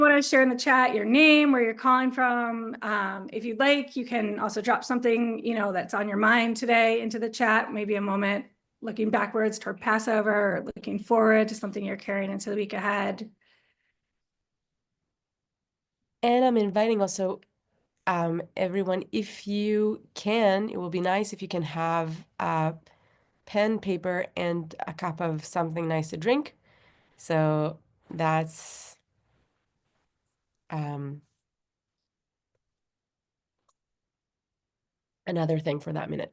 Want to share in the chat your name, where you're calling from. If you'd like, you can also drop something, that's on your mind today into the chat, maybe a moment looking backwards toward Passover or looking forward to something you're carrying into the week ahead. And I'm inviting also everyone, if you can, it will be nice if you can have a pen, paper, and a cup of something nice to drink. So that's another thing for that minute.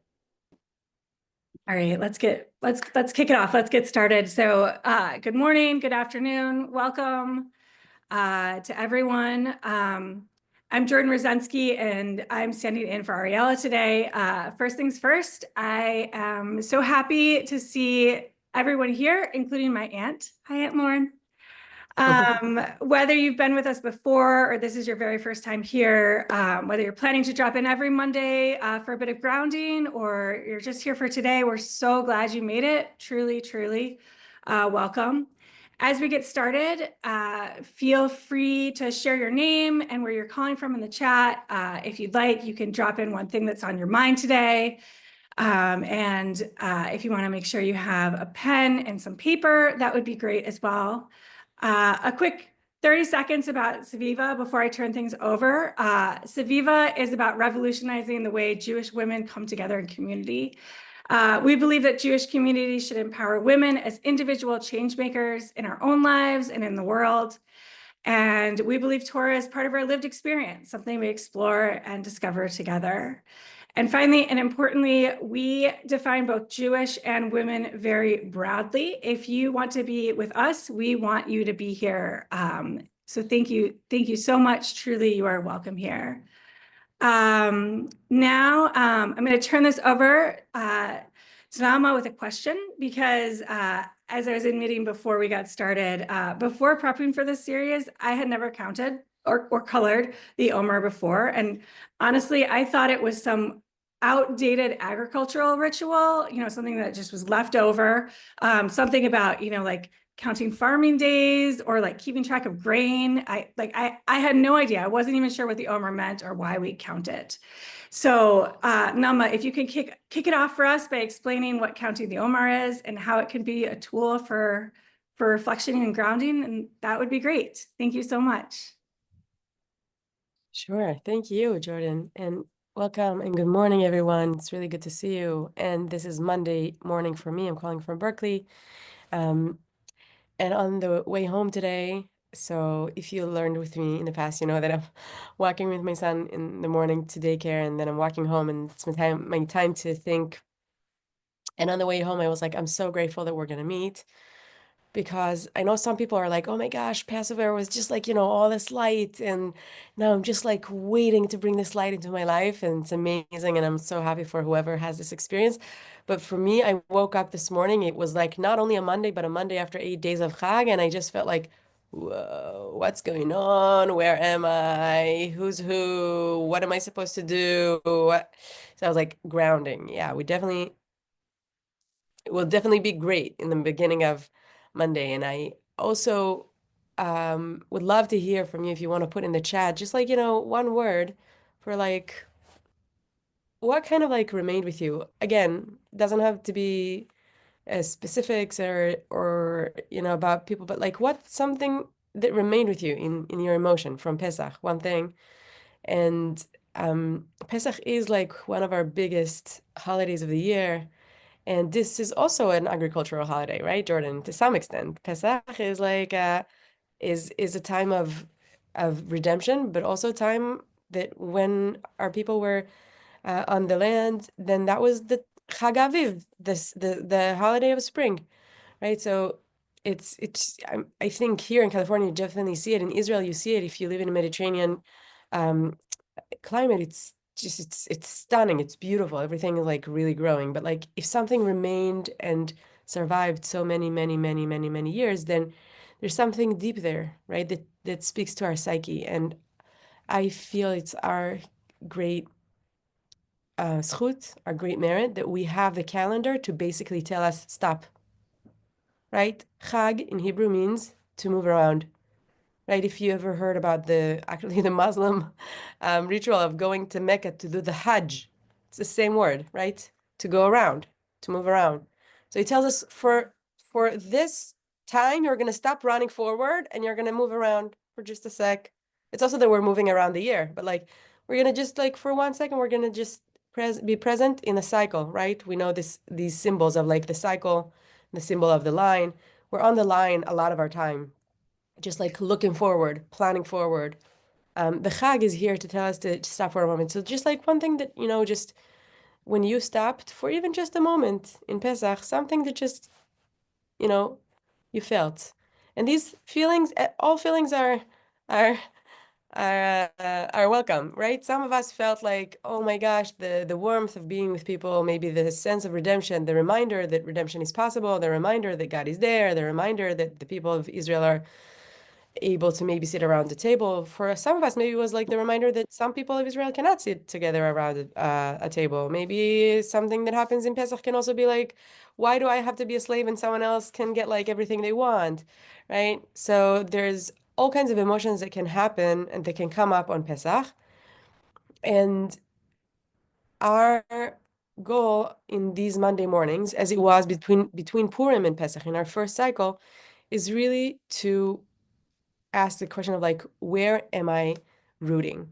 All right, let's kick it off. Let's get started. So good morning, good afternoon, welcome to everyone. I'm Jordan Rozensky, and I'm standing in for Ariella today. First things first, I am so happy to see everyone here, including my aunt. Hi, Aunt Lauren. Whether you've been with us before or this is your very first time here, whether you're planning to drop in every Monday for a bit of grounding or you're just here for today, we're so glad you made it. Truly, truly welcome. As we get started, feel free to share your name and where you're calling from in the chat. If you'd like, you can drop in one thing that's on your mind today. If you want to make sure you have a pen and some paper, that would be great as well. A quick 30 seconds about SVIVAH before I turn things over. SVIVAH is about revolutionizing the way Jewish women come together in community. We believe that Jewish communities should empower women as individual change makers in our own lives and in the world. And we believe Torah is part of our lived experience, something we explore and discover together. And finally, and importantly, we define both Jewish and women very broadly. If you want to be with us, we want you to be here. So thank you so much. Truly, you are welcome here. Now, I'm going to turn this over to Naama with a question because as I was admitting before we got started, before prepping for this series, I had never counted or colored the Omer before. And honestly, I thought it was some outdated agricultural ritual, something that just was left over, something about, like counting farming days or like keeping track of grain. I had no idea. I wasn't even sure what the Omer meant or why we count it. So Naama, if you can kick it off for us by explaining what counting the Omer is and how it can be a tool for reflection and grounding, and that would be great. Thank you so much. Sure. Thank you, Jordan. And welcome and good morning, everyone. It's really good to see you. And this is Monday morning for me. I'm calling from Berkeley. And on the way home today, so if you learned with me in the past, you know that I'm walking with my son in the morning to daycare, and then I'm walking home, and it's my time to think. And on the way home, I was like, I'm so grateful that we're gonna meet, because I know some people are like, oh my gosh, Passover was just like, all this light, and now I'm just like waiting to bring this light into my life, and it's amazing, and I'm so happy for whoever has this experience. But for me, I woke up this morning, it was like not only a Monday, but a Monday after 8 days of Chag, and I just felt like, whoa, what's going on? Where am I? Who's who? What am I supposed to do? So I was like, grounding. Yeah, it will definitely be great in the beginning of Monday. And I also would love to hear from you if you want to put in the chat, just like, one word for like, what kind of like remained with you? Again, doesn't have to be specifics or about people, but like what's something that remained with you in your emotion from Pesach, one thing. And Pesach is like one of our biggest holidays of the year. And this is also an agricultural holiday, right, Jordan? To some extent, Pesach is like is a time of redemption, but also time that when our people were on the land, then that was the Chag Aviv, the holiday of spring, right? So I think here in California you definitely see it. In Israel you see it. If you live in a Mediterranean um, climate, it's stunning, it's beautiful, everything is like really growing. But like if something remained and survived so many years, then there's something deep there, right, that speaks to our psyche. And I feel it's our great zchut, our great merit, that we have the calendar to basically tell us stop, right? Chag in Hebrew means to move around. right? If you ever heard about actually the Muslim ritual of going to Mecca to do the Hajj, it's the same word, right? To go around, to move around. So he tells us for this time, you're going to stop running forward and you're going to move around for just a sec. It's also that we're moving around the year, but like we're going to just like for 1 second, we're going to just be present in a cycle, right? We know these symbols of like the cycle, the symbol of the line. We're on the line a lot of our time, just like looking forward, planning forward. The Chag is here to tell us to stop for a moment. So just like one thing that, just when you stopped for even just a moment in Pesach, something that just, you know, you felt. And these feelings, all feelings are are welcome, right? Some of us felt like, oh my gosh, the warmth of being with people, maybe the sense of redemption, the reminder that redemption is possible, the reminder that God is there, the reminder that the people of Israel are able to maybe sit around the table. For some of us, maybe it was like the reminder that some people of Israel cannot sit together around a table. Maybe something that happens in Pesach can also be like, why do I have to be a slave and someone else can get like everything they want, right? So there's all kinds of emotions that can happen and that can come up on Pesach. And our goal in these Monday mornings, as it was between Purim and Pesach in our first cycle, is really to ask the question of like, where am I rooting?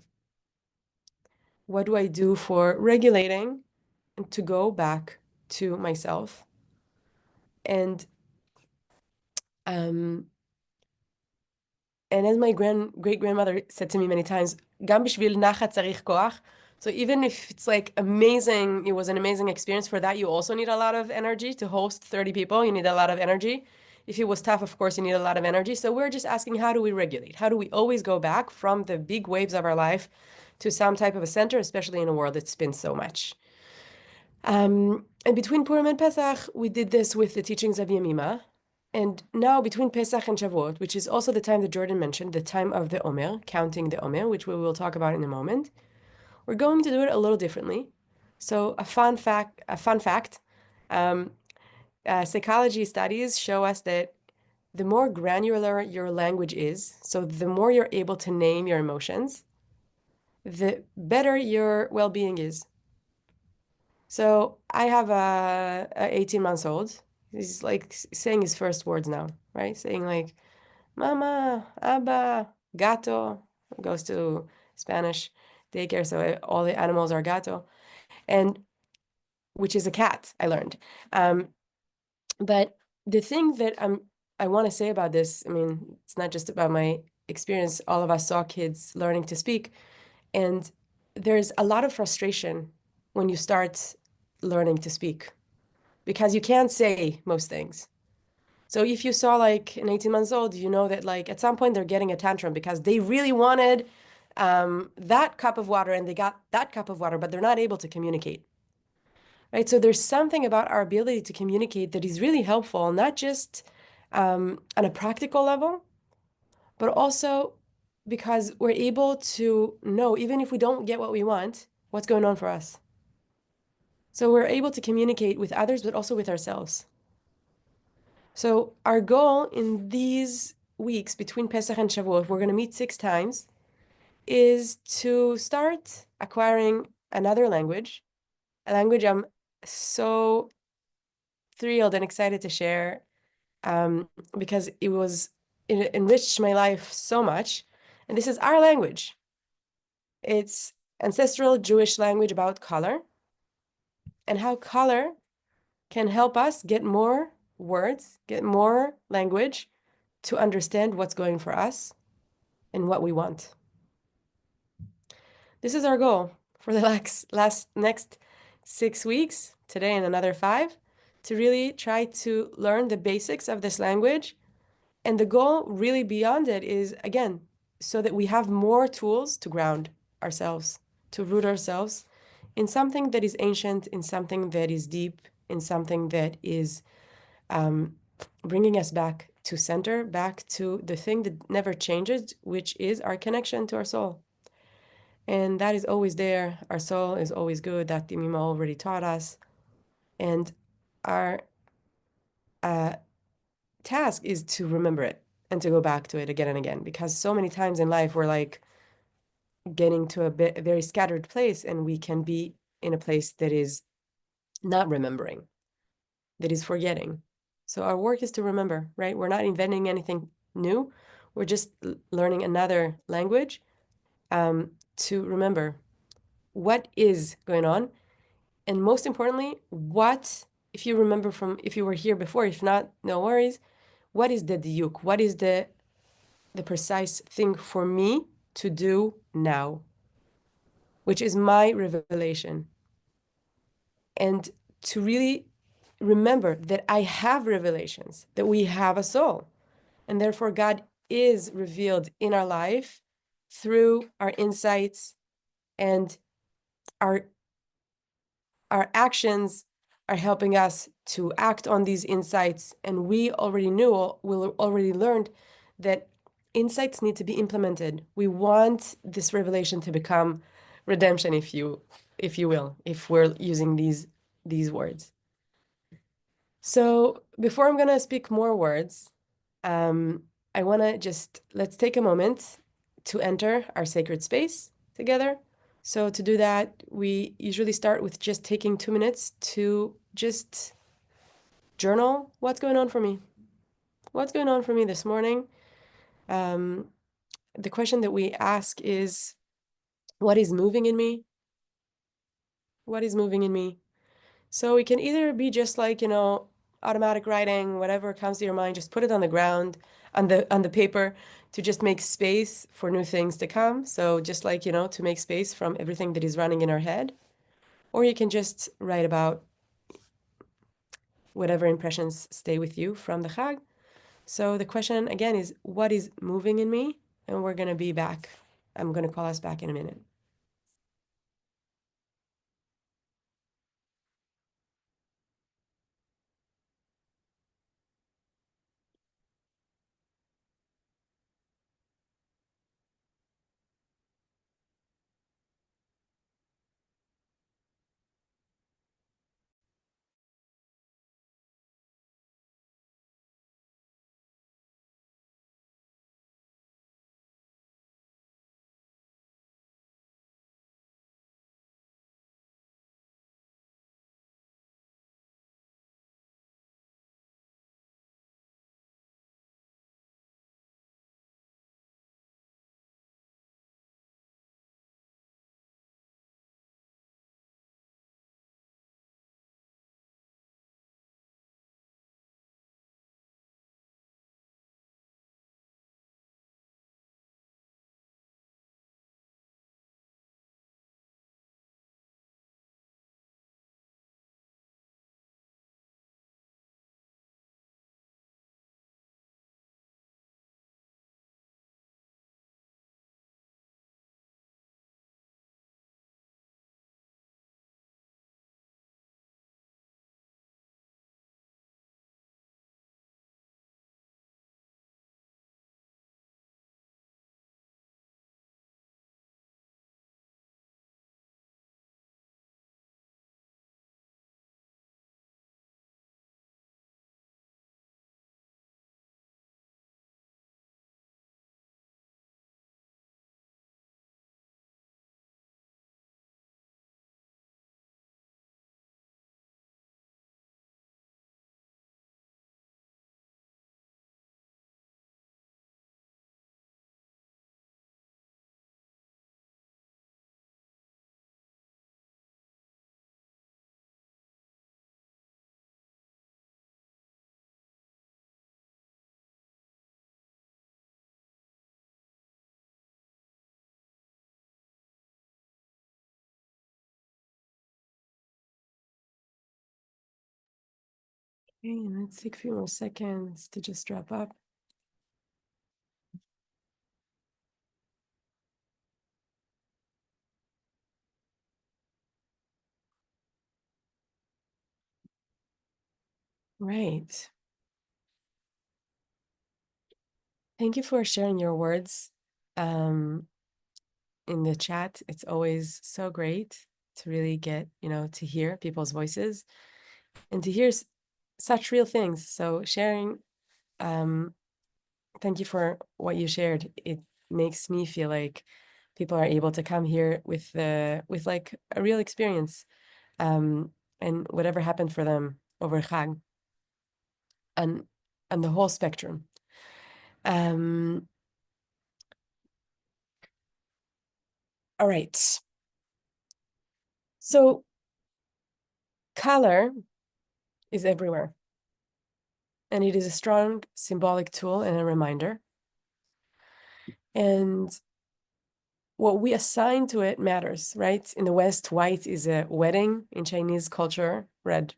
What do I do for regulating and to go back to myself? And um, and as my great grandmother said to me many times, "Gam bishvil nachat tzarich koach." So even if it's like amazing, it was an amazing experience. For that, you also need a lot of energy to host 30 people. You need a lot of energy. If it was tough, of course, you need a lot of energy. So we're just asking, how do we regulate? How do we always go back from the big waves of our life to some type of a center, especially in a world that spins so much? And between Purim and Pesach, we did this with the teachings of Yemima. And now between Pesach and Shavuot, which is also the time that Jordan mentioned, the time of the Omer, counting the Omer, which we will talk about in a moment, we're going to do it a little differently. So a fun fact, um, psychology studies show us that the more granular your language is, so the more you're able to name your emotions, the better your well-being is. So I have a 18 months old. He's like saying his first words now, right? Saying like mama, abba, gato. Goes to Spanish daycare, so all the animals are gato, and which is a cat, I learned. But the thing that I want to say about this, I mean, it's not just about my experience. All of us saw kids learning to speak, and there's a lot of frustration when you start learning to speak because you can't say most things. So if you saw like an 18 months old, you know that like at some point they're getting a tantrum because they really wanted that cup of water and they got that cup of water, but they're not able to communicate. Right? So there's something about our ability to communicate that is really helpful, not just on a practical level, but also because we're able to know, even if we don't get what we want, what's going on for us. So we're able to communicate with others, but also with ourselves. So our goal in these weeks between Pesach and Shavuot, we're going to meet 6 times, is to start acquiring another language, a language I'm so thrilled and excited to share because it enriched my life so much. And this is our language. It's ancestral Jewish language about color and how color can help us get more words, get more language to understand what's going for us and what we want. This is our goal for the next 6 weeks, today and another 5, to really try to learn the basics of this language. And the goal really beyond it is, again, so that we have more tools to ground ourselves, to root ourselves in something that is ancient, in something that is deep, in something that is bringing us back to center, back to the thing that never changes, which is our connection to our soul. And that is always there. Our soul is always good. That Yemima already taught us. And our task is to remember it. and to go back to it again and again, because so many times in life we're like getting to a very scattered place, and we can be in a place that is not remembering, that is forgetting. So our work is to remember, right? We're not inventing anything new. We're just learning another language, to remember what is going on. And most importantly, what, if you remember from, if you were here before, if not, no worries, what is the diuk? What is the precise thing for me to do now, which is my revelation? And to really remember that I have revelations, that we have a soul, and therefore God is revealed in our life through our insights, and our actions are helping us to act on these insights. And we already already learned that insights need to be implemented. We want this revelation to become redemption, if you will, if we're using these words. So before I'm gonna speak more words, I wanna just, let's take a moment to enter our sacred space together. So to do that, we usually start with just taking 2 minutes to just journal what's going on for me. What's going on for me this morning? The question that we ask is, what is moving in me? What is moving in me? So it can either be just like, automatic writing, whatever comes to your mind, just put it on the ground, on the paper, to just make space for new things to come. So just like, to make space from everything that is running in our head. Or you can just write about whatever impressions stay with you from the Chag. So the question again is, what is moving in me? And we're going to be back. I'm going to call us back in a minute. Okay, let's take a few more seconds to just wrap up. Right. Thank you for sharing your words in the chat. It's always so great to really get, to hear people's voices and to hear such real things. So sharing thank you for what you shared. It makes me feel like people are able to come here with like a real experience, and whatever happened for them over Chag, and the whole spectrum. All right. So color is everywhere, and it is a strong symbolic tool and a reminder. And what we assign to it matters, right? In the West, white is a wedding. In Chinese culture, red.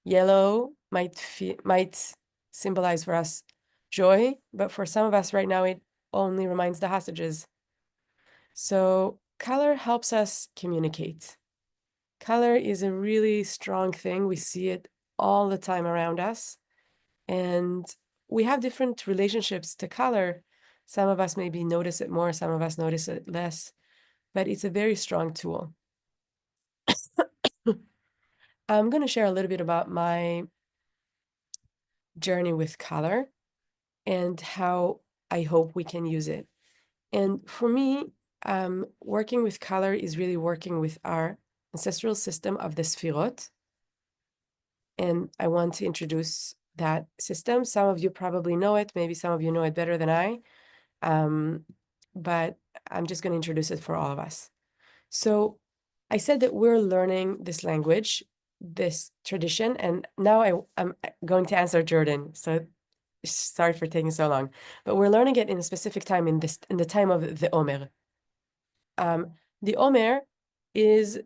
Yellow might symbolize for us joy, but for some of us right now, it only reminds the hostages. So color helps us communicate. Color is a really strong thing. We see it all the time around us. And we have different relationships to color. Some of us maybe notice it more, some of us notice it less, but it's a very strong tool. I'm going to share a little bit about my journey with color and how I hope we can use it. And for me, working with color is really working with our ancestral system of the Sfirot. And I want to introduce that system. Some of you probably know it. Maybe some of you know it better than I. But I'm just going to introduce it for all of us. So I said that we're learning this language, this tradition, and now I'm going to answer Jordan. So sorry for taking so long, but we're learning it in a specific time in the time of the Omer. The Omer is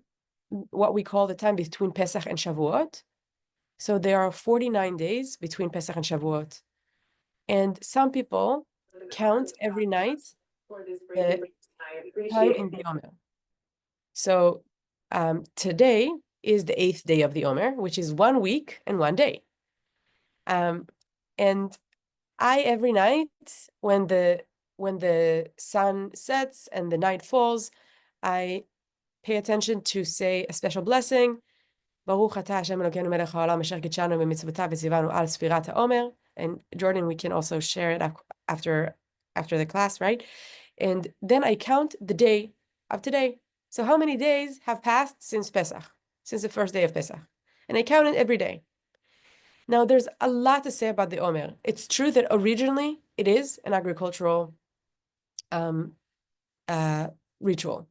what we call the time between Pesach and Shavuot. So there are 49 days between Pesach and Shavuot. And some people count every night the time in the Omer. So today is the 8th day of the Omer, which is 1 week and 1 day. And every night when the sun sets and the night falls, I pay attention to say a special blessing. Baruch atah Hashem Elokeinu melech haolam asher kitshanu b'mitzvotav v'tzivanu al sfirat haomer. And Jordan, we can also share it after the class, right? And then I count the day of today. So how many days have passed since Pesach, since the first day of Pesach? And I count it every day. Now, there's a lot to say about the Omer. It's true that originally it is an agricultural ritual.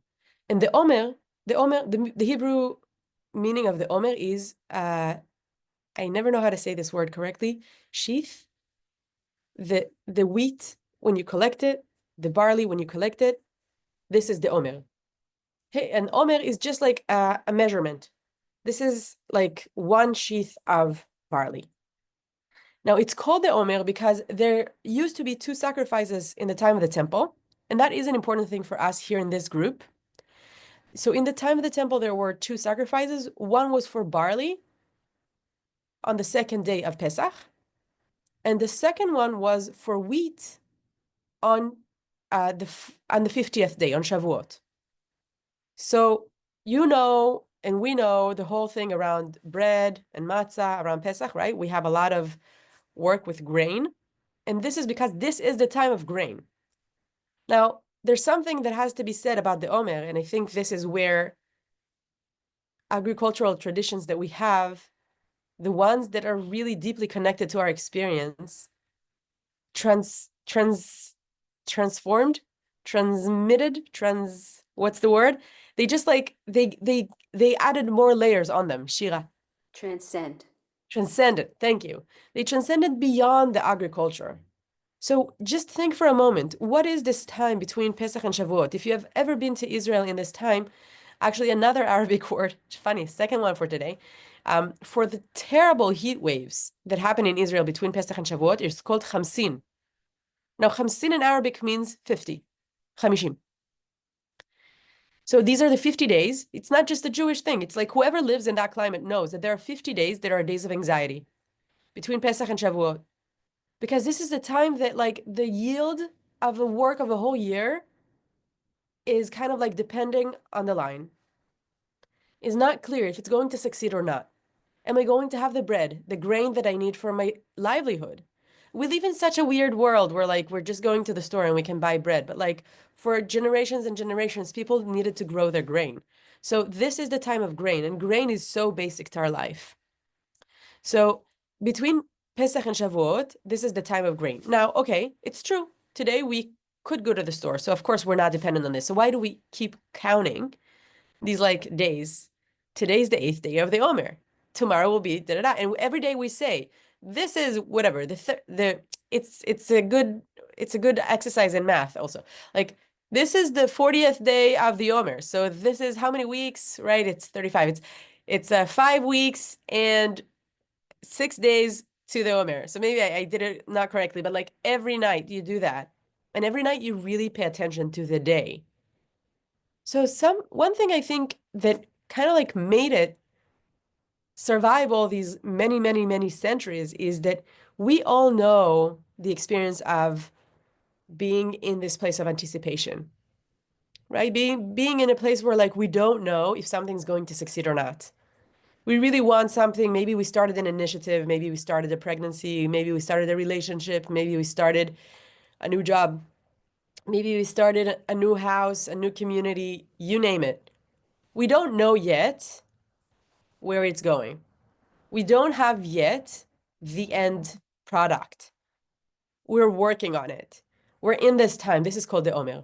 And the Omer, the Hebrew meaning of the Omer is, I never know how to say this word correctly, sheath. The wheat, when you collect it, the barley, when you collect it, this is the Omer. Hey, and Omer is just like a measurement. This is like 1 sheath of barley. Now, it's called the Omer because there used to be 2 sacrifices in the time of the temple, and that is an important thing for us here in this group. So in the time of the temple, there were 2 sacrifices. One was for barley on the 2nd day of Pesach, and the second one was for wheat on the 50th day, on Shavuot. So and we know the whole thing around bread and matzah around Pesach, right? We have a lot of work with grain, and this is because this is the time of grain. Now, there's something that has to be said about the Omer, and I think this is where agricultural traditions that we have, the ones that are really deeply connected to our experience, transformed, transmitted, what's the word? They just like, they added more layers on them, Shira. Transcended, thank you. They transcended beyond the agriculture. So just think for a moment, what is this time between Pesach and Shavuot? If you have ever been to Israel in this time, actually another Arabic word, funny, second one for today, for the terrible heat waves that happen in Israel between Pesach and Shavuot, it's called Khamsin. Now, Khamsin in Arabic means 50, Chamishim. So these are the 50 days. It's not just a Jewish thing. It's like whoever lives in that climate knows that there are 50 days that are days of anxiety between Pesach and Shavuot. Because this is the time that like the yield of the work of a whole year is kind of like depending on the line. It's not clear if it's going to succeed or not. Am I going to have the bread, the grain that I need for my livelihood? we live in such a weird world where like we're just going to the store and we can buy bread. But like for generations and generations, people needed to grow their grain. So this is the time of grain, and grain is so basic to our life. So between Pesach and Shavuot, this is the time of grain. Now, okay, it's true. Today we could go to the store. So of course we're not dependent on this. So why do we keep counting these like days? Today's the 8th day of the Omer. Tomorrow will be da da da. And every day we say, this is whatever. It's a good exercise in math also. Like this is the 40th day of the Omer. So this is how many weeks, right? It's 35. It's 5 weeks and 6 days to the Omer. So maybe I did it not correctly, but like every night you do that. And every night you really pay attention to the day. So one thing I think that kind of like made it survive all these many, many, many centuries is that we all know the experience of being in this place of anticipation, right? Being in a place where like we don't know if something's going to succeed or not. We really want something. Maybe we started an initiative, maybe we started a pregnancy, maybe we started a relationship, maybe we started a new job, maybe we started a new house, a new community, you name it. We don't know yet where it's going. We don't have yet the end product. We're working on it. We're in this time. This is called the Omer.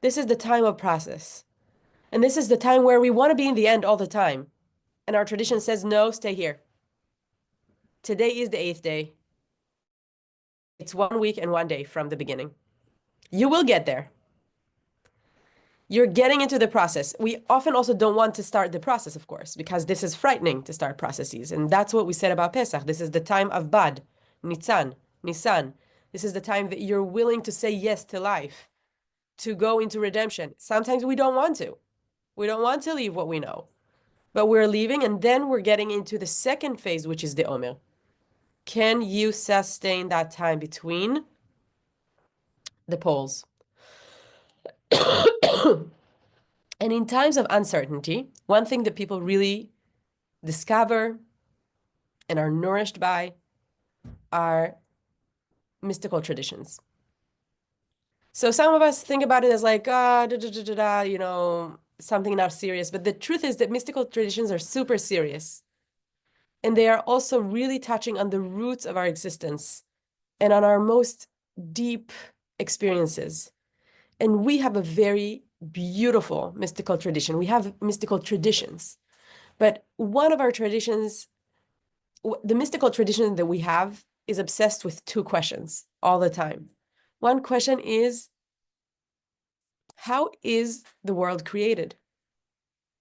This is the time of process. And this is the time where we want to be in the end all the time. And our tradition says, no, stay here. Today is the 8th day. It's 1 week and 1 day from the beginning. You will get there. You're getting into the process. We often also don't want to start the process, of course, because this is frightening to start processes. And that's what we said about Pesach. This is the time of Bad, Nitzan, Nisan. This is the time that you're willing to say yes to life, to go into redemption. Sometimes we don't want to. We don't want to leave what we know. But we're leaving, and then we're getting into the second phase, which is the Omer. Can you sustain that time between the poles? And in times of uncertainty, one thing that people really discover and are nourished by are mystical traditions. So some of us think about it as like, something not serious. But the truth is that mystical traditions are super serious. And they are also really touching on the roots of our existence and on our most deep experiences. And we have a very beautiful mystical tradition. We have mystical traditions. But one of our traditions, the mystical tradition that we have, is obsessed with two questions all the time. One question is, how is the world created?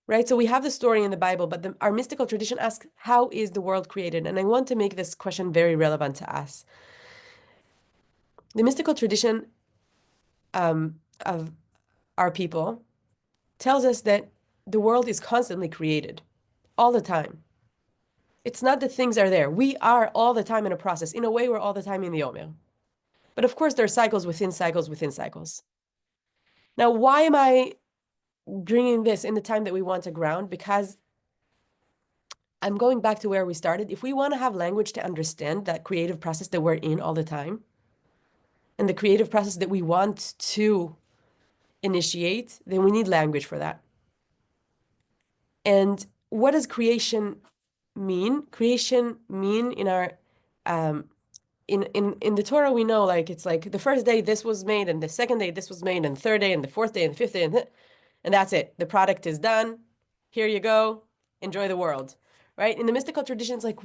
Right? So we have the story in the Bible, but our mystical tradition asks, how is the world created? And I want to make this question very relevant to us. The mystical tradition of our people tells us that the world is constantly created, all the time. It's not that things are there. We are all the time in a process. In a way, we're all the time in the Omer. But of course, there are cycles within cycles within cycles. Now, why am I bringing this in the time that we want to ground? Because I'm going back to where we started. If we want to have language to understand that creative process that we're in all the time, and the creative process that we want to initiate, then we need language for that. And what does creation mean? Creation mean in our in the Torah, we know like it's like the first day this was made, and the second day this was made, and the third day, and the fourth day, and the fifth day, and that's it. The product is done. Here you go. Enjoy the world. Right? In the mystical traditions, like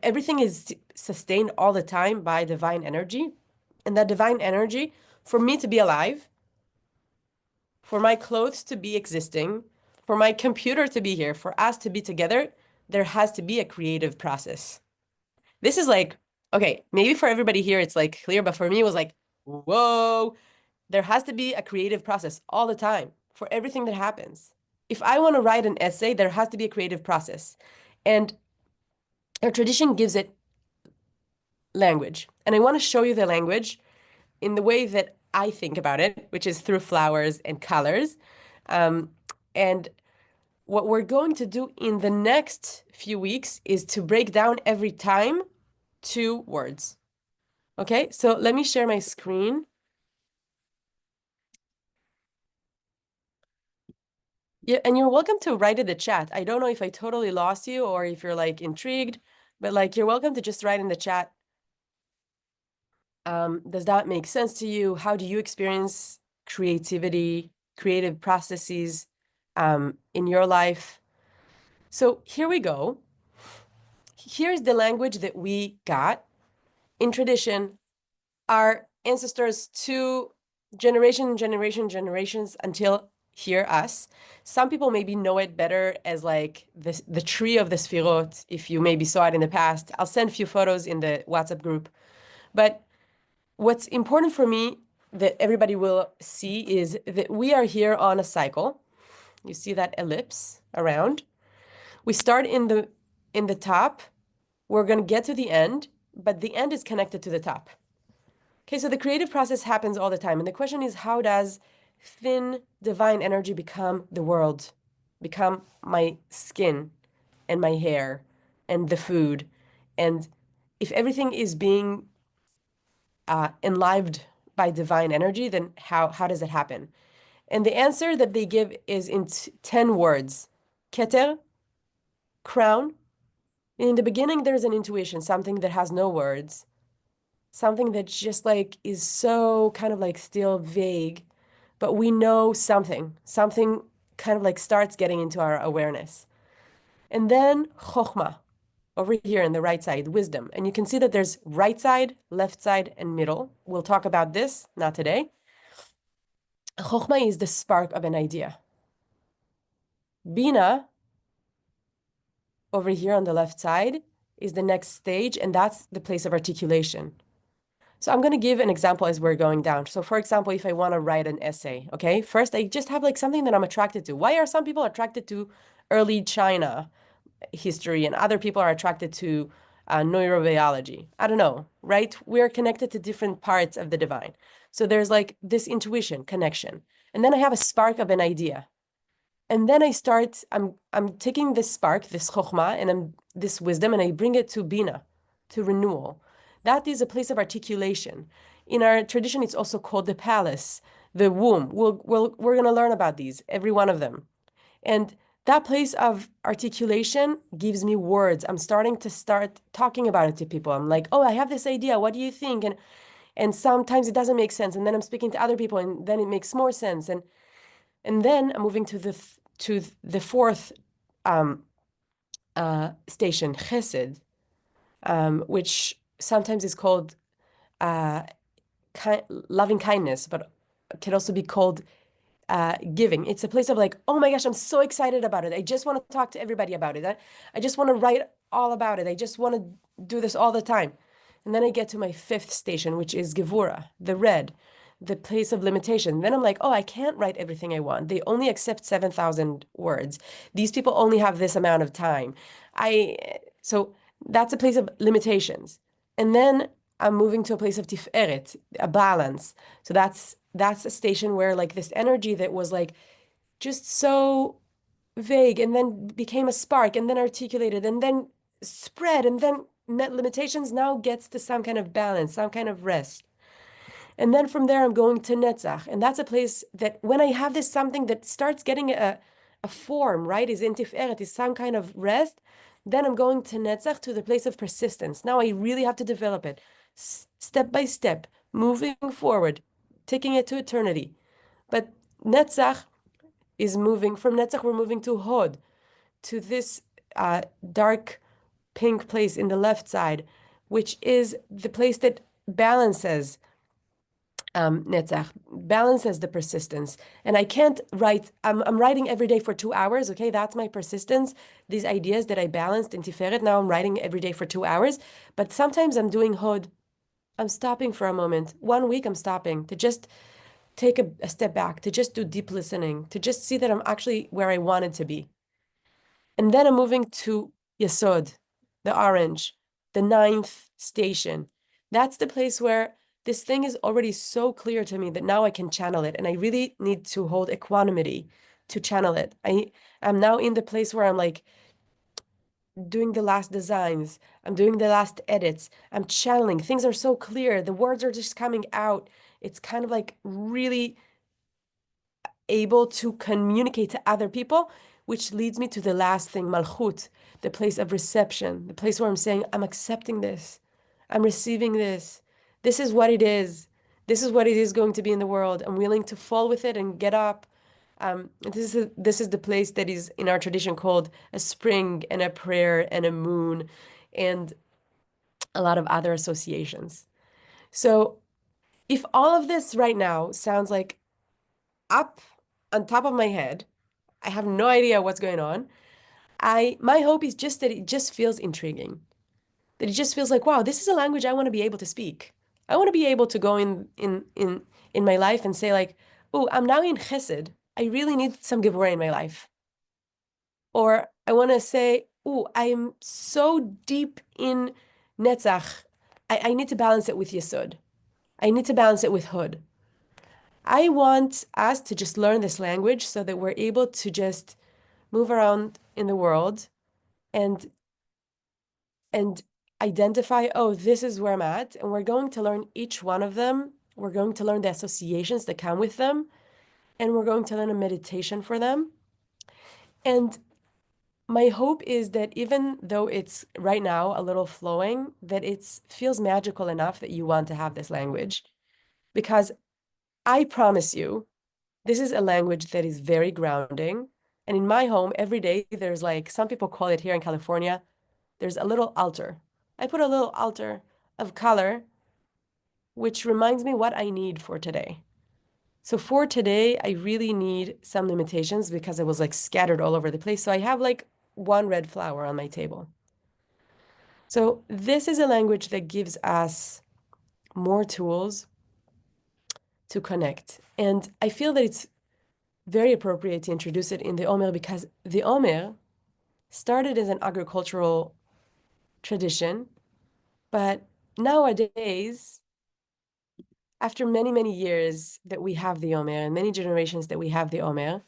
everything is sustained all the time by divine energy. And that divine energy, for me to be alive, for my clothes to be existing, for my computer to be here, for us to be together, there has to be a creative process. This is like, okay, maybe for everybody here it's like clear, but for me it was like, whoa, there has to be a creative process all the time for everything that happens. If I want to write an essay, there has to be a creative process. And our tradition gives it language. And I want to show you the language in the way that I think about it, which is through flowers and colors. And what we're going to do in the next few weeks is to break down every time 2 words. Okay, so let me share my screen. Yeah, and you're welcome to write in the chat. I don't know if I totally lost you or if you're like intrigued, but like you're welcome to just write in the chat. Does that make sense to you? How do you experience creativity, creative processes in your life? So here we go. Here's the language that we got in tradition. Our ancestors to generations until here us. Some people maybe know it better as like the tree of the Sfirot, if you maybe saw it in the past. I'll send a few photos in the WhatsApp group. But what's important for me that everybody will see is that we are here on a cycle. You see that ellipse around. We start in the top. We're going to get to the end, but the end is connected to the top. Okay, so the creative process happens all the time. And the question is, how does thin divine energy become the world, become my skin and my hair and the food? And if everything is being enlivened by divine energy, then how does it happen? And the answer that they give is in 10 words. Keter, crown. In the beginning, there's an intuition, something that has no words, something that just like is so kind of like still vague, but we know something kind of like starts getting into our awareness. And then chokhmah, over here in the right side, wisdom. And you can see that there's right side, left side, and middle. We'll talk about this, not today. Chokhmah is the spark of an idea. Bina, over here on the left side, is the next stage, and that's the place of articulation. So I'm going to give an example as we're going down. So for example, if I want to write an essay, okay, first I just have like something that I'm attracted to. Why are some people attracted to early China history and other people are attracted to neurobiology? I don't know, right? We're connected to different parts of the divine. So there's like this intuition, connection. And then I have a spark of an idea. And then I'm taking this spark, this chokhmah, and this wisdom, and I bring it to bina, to renewal. That is a place of articulation. In our tradition, it's also called the palace, the womb. We're going to learn about these, every one of them. And that place of articulation gives me words. I'm starting to start talking about it to people. I'm like, oh, I have this idea. What do you think? And sometimes it doesn't make sense. And then I'm speaking to other people, and then it makes more sense. And then I'm moving to the fourth station, chesed, which sometimes is called loving kindness, but can also be called giving. It's a place of like, oh my gosh, I'm so excited about it. I just want to talk to everybody about it. I just want to write all about it. I just want to do this all the time. And then I get to my fifth station, which is Gevura, the red, the place of limitation. Then I'm like, oh, I can't write everything I want. They only accept 7,000 words. These people only have this amount of time. So that's a place of limitations. And then I'm moving to a place of tiferet, a balance. So that's a station where like this energy that was like just so vague and then became a spark and then articulated and then spread and then met limitations now gets to some kind of balance, some kind of rest. And then from there, I'm going to Netzach. And that's a place that when I have this something that starts getting a form, right, is in Tiferet, is some kind of rest, then I'm going to Netzach, to the place of persistence. Now I really have to develop it step by step, moving forward, taking it to eternity. But Netzach is moving, from Netzach, we're moving to Hod, to this dark pink place in the left side, which is the place that balances Netzach, balances the persistence. And I can't write, I'm writing every day for 2 hours, okay? That's my persistence. These ideas that I balanced in Tiferet, now I'm writing every day for 2 hours. But sometimes I'm doing Hod. I'm stopping for a moment. 1 week I'm stopping to just take a step back, to just do deep listening, to just see that I'm actually where I wanted to be. And then I'm moving to Yesod, the orange, the ninth station. That's the place where this thing is already so clear to me that now I can channel it. And I really need to hold equanimity to channel it. I'm now in the place where I'm like, doing the last designs. I'm doing the last edits. I'm channeling. Things are so clear. The words are just coming out. It's kind of like really able to communicate to other people, which leads me to the last thing, Malchut, the place of reception, the place where I'm saying, I'm accepting this. I'm receiving this. This is what it is. This is what it is going to be in the world. I'm willing to fall with it and get up. This is the place that is in our tradition called a spring and a prayer and a moon and a lot of other associations. So if all of this right now sounds like up on top of my head, I have no idea what's going on. My hope is just that it just feels intriguing. That it just feels like, wow, this is a language I want to be able to speak. I want to be able to go in my life and say like, oh, I'm now in chesed. I really need some gevurah in my life. Or I want to say, oh, I'm so deep in netzach. I need to balance it with yesod. I need to balance it with hod. I want us to just learn this language so that we're able to just move around in the world and and identify, oh, this is where I'm at, and we're going to learn each one of them. We're going to learn the associations that come with them, and we're going to learn a meditation for them. And my hope is that even though it's right now a little flowing, that it feels magical enough that you want to have this language. Because I promise you, this is a language that is very grounding. And in my home, every day, there's like, some people call it here in California, there's a little altar. I put a little altar of color, which reminds me what I need for today. So for today, I really need some limitations because it was like scattered all over the place. So I have like one red flower on my table. So this is a language that gives us more tools to connect. And I feel that it's very appropriate to introduce it in the Omer because the Omer started as an agricultural tradition, but nowadays, after many, many years that we have the Omer and many generations that we have the Omer,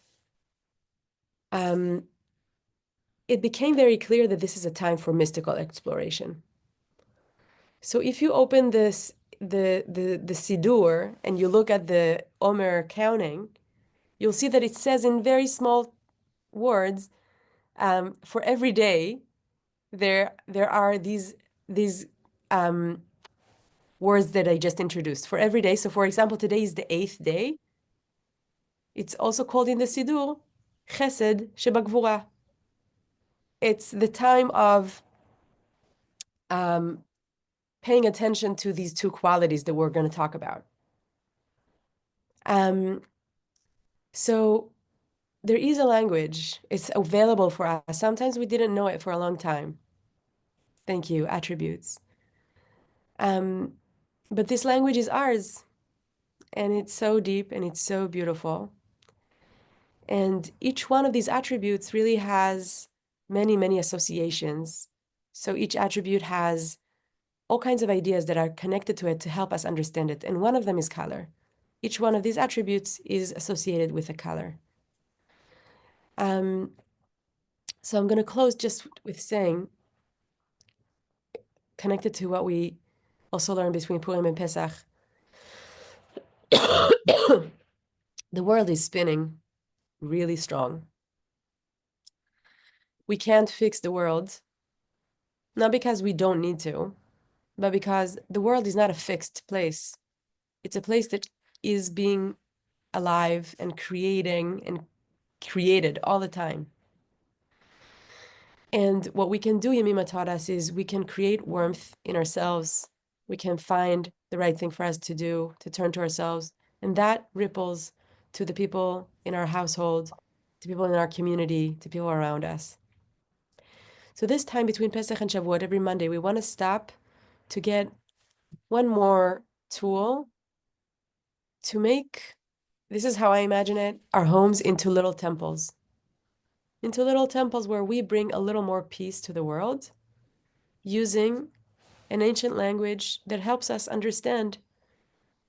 it became very clear that this is a time for mystical exploration. So if you open the Sidur and you look at the Omer counting, you'll see that it says in very small words, for every day, there are these words that I just introduced for every day. So for example, today is the 8th day. It's also called in the Sidur, Chesed Shebagvura. It's the time of paying attention to these two qualities that we're going to talk about. So there is a language. It's available for us. Sometimes we didn't know it for a long time. Thank you, attributes. But this language is ours, and it's so deep and it's so beautiful. And each one of these attributes really has many, many associations. So each attribute has all kinds of ideas that are connected to it to help us understand it. And one of them is color. Each one of these attributes is associated with a color. So I'm going to close just with saying, connected to what we also learned between Purim and Pesach, the world is spinning really strong. We can't fix the world, not because we don't need to, but because the world is not a fixed place. It's a place that is being alive and creating and created all the time. And what we can do, Yemima taught us, is we can create warmth in ourselves. We can find the right thing for us to do, to turn to ourselves. And that ripples to the people in our household, to people in our community, to people around us. So this time between Pesach and Shavuot, every Monday, we want to stop to get one more tool to make, this is how I imagine it, our homes into little temples. Into little temples where we bring a little more peace to the world using an ancient language that helps us understand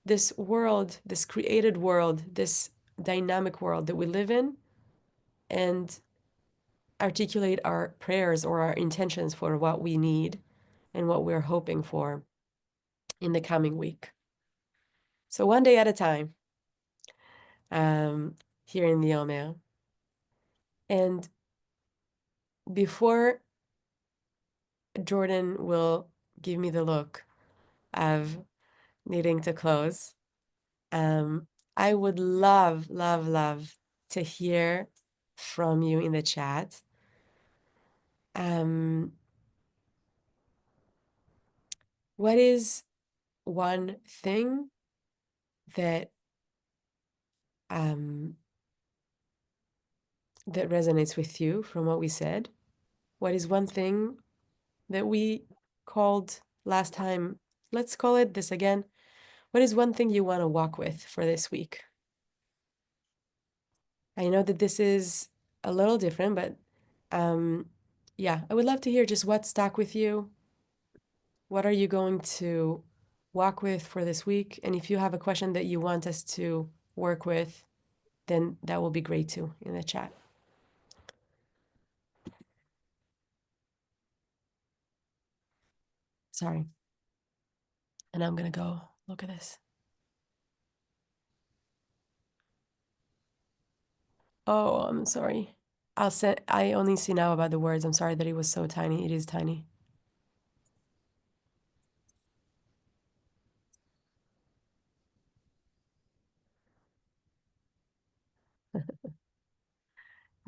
this world, this created world, this dynamic world that we live in, and articulate our prayers or our intentions for what we need and what we're hoping for in the coming week. So one day at a time, here in the Omer. And before Jordan will give me the look of needing to close, I would love, love, love to hear from you in the chat. What is one thing that that resonates with you from what we said? What is one thing that we called last time? Let's call it this again. What is one thing you want to walk with for this week? I know that this is a little different, but yeah, I would love to hear just what stuck with you. What are you going to walk with for this week? And if you have a question that you want us to work with, then that will be great too in the chat. Sorry. And I'm gonna go look at this. Oh, I'm sorry. I only see now about the words. I'm sorry that it was so tiny. It is tiny.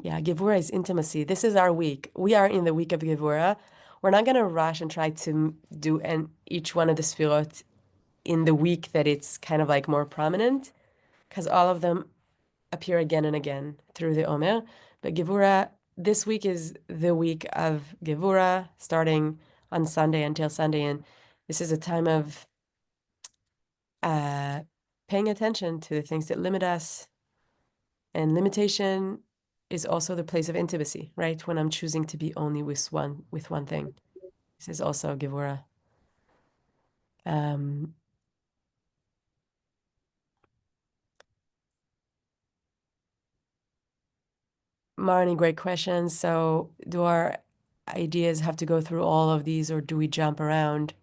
Yeah, Gevura is intimacy. This is our week. We are in the week of Gevura. We're not gonna rush and try to do each one of the sfirot in the week that it's kind of like more prominent, because all of them appear again and again through the Omer. But Gevura, this week is the week of Gevura, starting on Sunday until Sunday, and this is a time of paying attention to the things that limit us. And limitation is also the place of intimacy, right? When I'm choosing to be only with one thing. This is also Gevura. Marnie, great question. So do our ideas have to go through all of these, or do we jump around?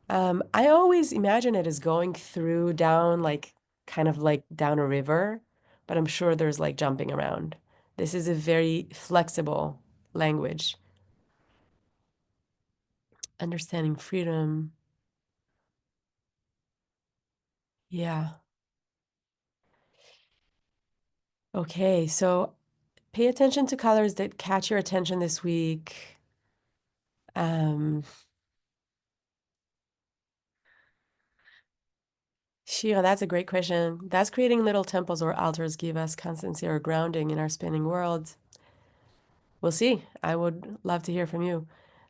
I always imagine it as going through down, like kind of like down a river, but I'm sure there's like jumping around. This is a very flexible language. Understanding freedom. Yeah. Okay, so pay attention to colors that catch your attention this week. Shira, that's a great question. That's creating little temples or altars give us constancy or grounding in our spinning world. We'll see. I would love to hear from you.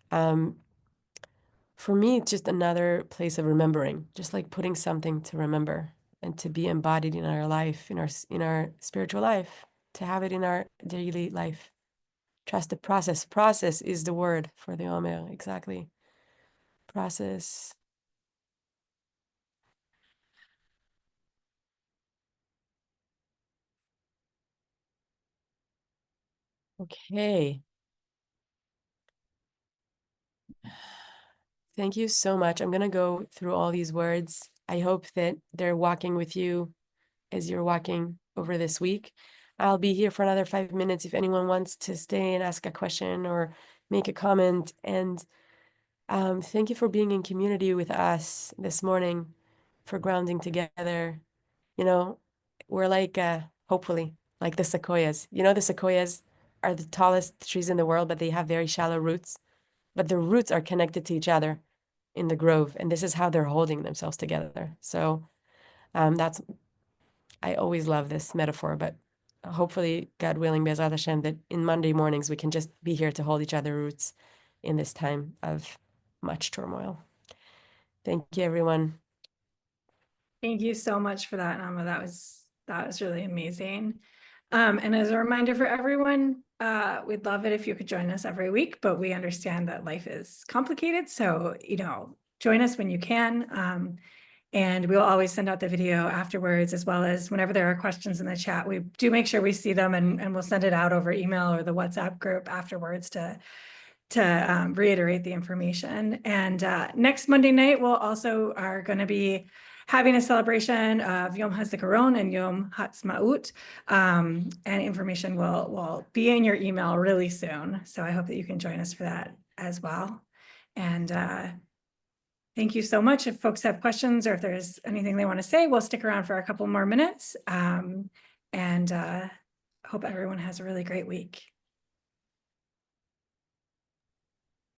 For me, it's just another place of remembering, just like putting something to remember and to be embodied in our life, in our spiritual life, to have it in our daily life. Trust the process. Process is the word for the Omer, exactly. Process. Okay. Thank you so much. I'm going to go through all these words. I hope that they're walking with you as you're walking over this week. I'll be here for another 5 minutes if anyone wants to stay and ask a question or make a comment. And thank you for being in community with us this morning, for grounding together. You know, we're like, hopefully, like the sequoias. You know, the sequoias are the tallest trees in the world, but they have very shallow roots. But the roots are connected to each other in the grove, and this is how they're holding themselves together. So that's, I always love this metaphor, but hopefully, God willing, Bezrat Hashem, that in Monday mornings we can just be here to hold each other roots in this time of much turmoil. Thank you, everyone. Thank you so much for that, Naama. That was really amazing. And as a reminder for everyone, we'd love it if you could join us every week, but we understand that life is complicated. So, join us when you can. And we'll always send out the video afterwards, as well as whenever there are questions in the chat, we do make sure we see them, and we'll send it out over email or the WhatsApp group afterwards to reiterate the information. And next Monday night, we'll also are going to be having a celebration of Yom HaZikaron and Yom Ha'atzmaut. And information will be in your email really soon. So I hope that you can join us for that as well. And thank you so much. If folks have questions or if there's anything they want to say, we'll stick around for a couple more minutes. And hope everyone has a really great week.